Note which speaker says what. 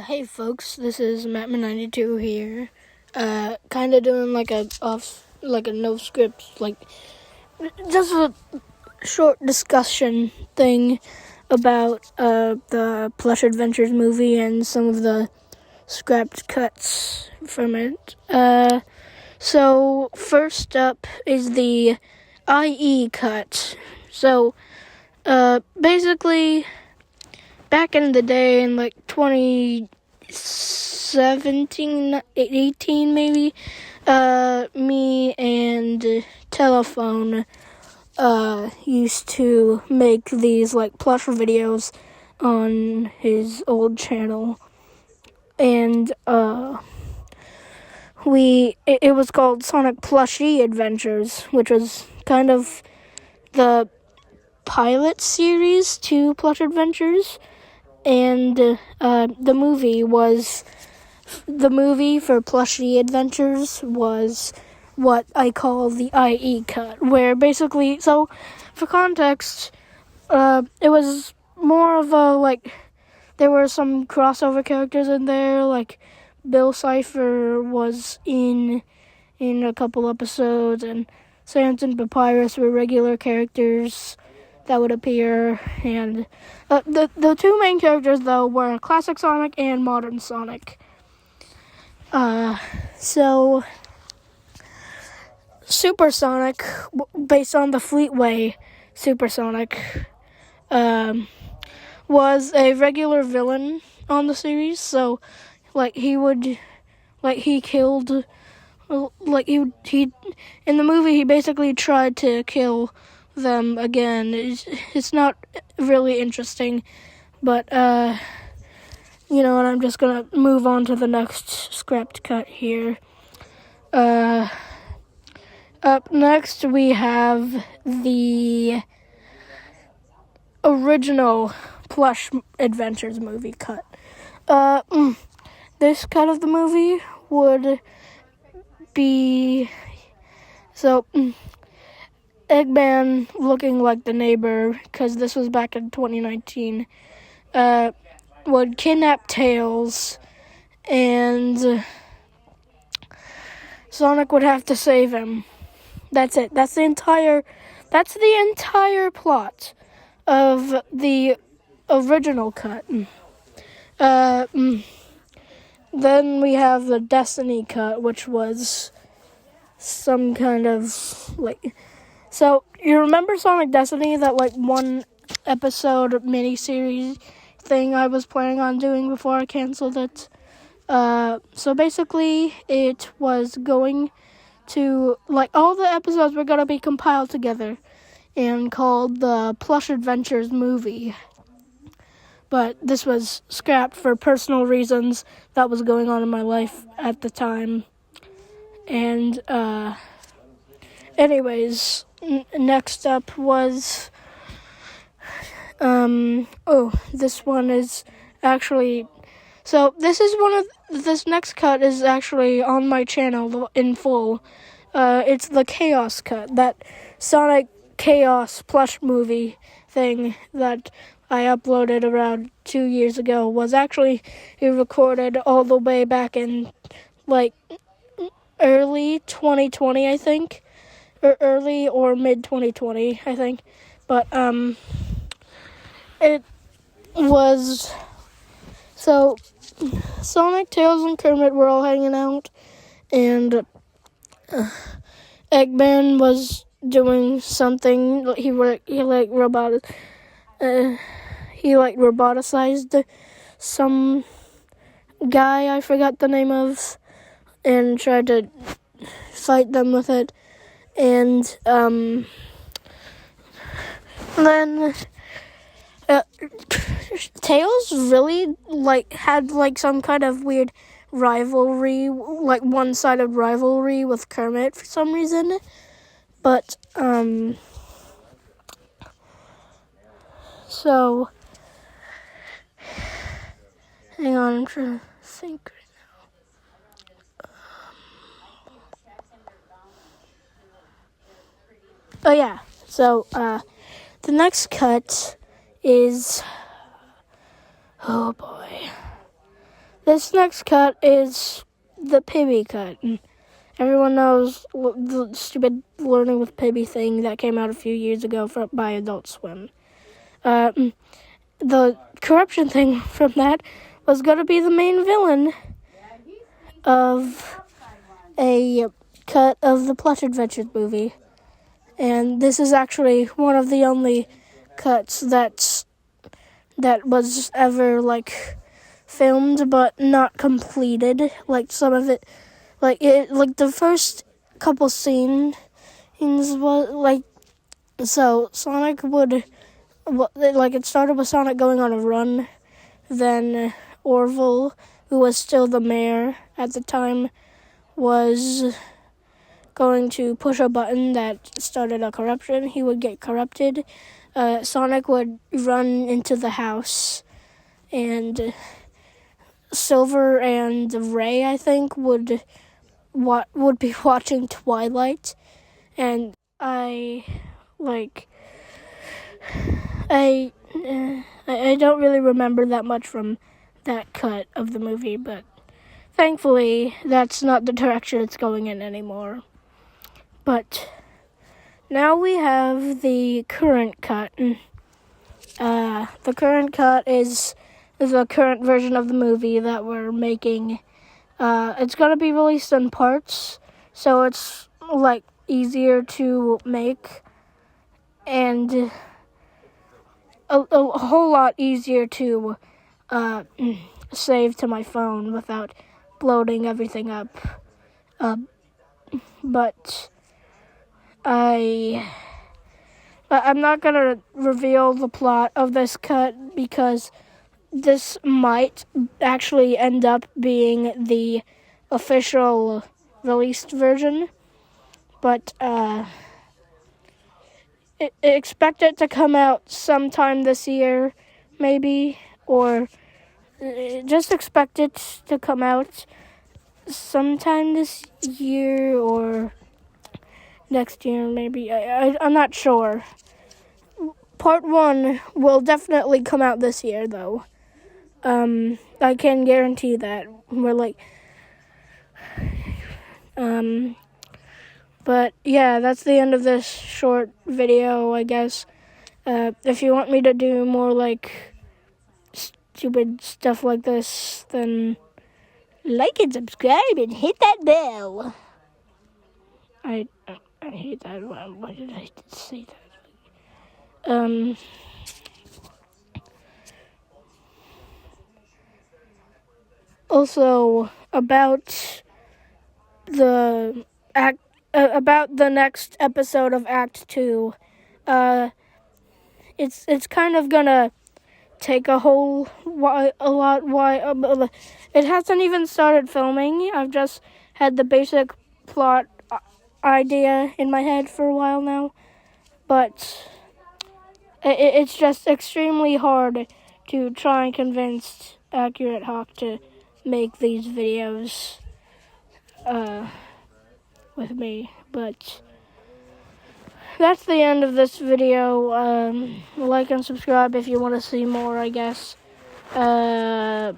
Speaker 1: Hey folks, this is mattman92 here. Kind of doing like a no script, just a short discussion thing about the Plush Adventures movie and some of the scrapped cuts from it. So first up is the IE cut. So basically, back in the day, in 2017, 18 maybe, me and Telephone used to make these plush videos on his old channel, and it was called Sonic Plushie Adventures, which was kind of the pilot series to Plush Adventures. And the movie for Plushie Adventures was what I call the IE cut, where basically, so for context, it was more of a, there were some crossover characters in there, like Bill Cipher was in a couple episodes, and Sans and Papyrus were regular characters that would appear, and the two main characters, though, were Classic Sonic and Modern Sonic. So Super Sonic, based on the Fleetway Super Sonic, was a regular villain on the series, so, he killed, he in the movie, he basically tried to kill them again. It's not really interesting, but and I'm just gonna move on to the next scrapped cut here. Up next we have the original Plush Adventures movie cut. This cut of the movie would be Eggman, looking like the neighbor, because this was back in 2019, would kidnap Tails, and Sonic would have to save him. That's it. That's the entire plot of the original cut. Then we have the Destiny cut, which was some kind of So, you remember Sonic Destiny, that one episode miniseries thing I was planning on doing before I canceled it? So basically, it was going to, all the episodes were going to be compiled together and called the Plush Adventures movie. But this was scrapped for personal reasons that was going on in my life at the time. And, anyways, next up was, this one is actually, so this next cut is actually on my channel in full. It's the Chaos cut, that Sonic Chaos plush movie thing that I uploaded around 2 years ago was actually recorded all the way back in, early 2020, I think. Or early or mid-2020, I think. But, it was, so, Sonic, Tails, and Kermit were all hanging out, and Eggman was doing something. He roboticized some guy I forgot the name of, and tried to fight them with it. And then Tails really had some kind of weird rivalry, one-sided rivalry with Kermit for some reason. But so hang on, I'm trying to think right now. Oh yeah, so the next cut is, oh boy, This next cut is the Pibby cut. Everyone knows the stupid Learning with Pibby thing that came out a few years ago by Adult Swim. The corruption thing from that was going to be the main villain of a cut of the Plush Adventures movie. And this is actually one of the only cuts that was ever, filmed but not completed. Some of it, the first couple scenes was, so Sonic would, it started with Sonic going on a run, then Orville, who was still the mayor at the time, was going to push a button that started a corruption. He would get corrupted. Sonic would run into the house, and Silver and Ray, I think, would be watching Twilight, and I don't really remember that much from that cut of the movie, but thankfully that's not the direction it's going in anymore. But now we have the current cut. The current cut is the current version of the movie that we're making. It's going to be released in parts, so it's easier to make and a whole lot easier to save to my phone without bloating everything up. But I'm not going to reveal the plot of this cut because this might actually end up being the official released version. But expect it to come out sometime this year, maybe, or just expect it to come out sometime this year or next year, maybe. I'm not sure. Part 1 will definitely come out this year, though. I can guarantee that. But yeah, that's the end of this short video, I guess. If you want me to do more stupid stuff like this, then like and subscribe and hit that bell. I hate that. Why did I say that? Also, about the next episode of Act 2, it's kind of gonna take a lot. It hasn't even started filming. I've just had the basic plot idea in my head for a while now, but it's just extremely hard to try and convince Accurate Hawk to make these videos with me. But that's the end of this video. Like and subscribe if you want to see more, I guess. Bye.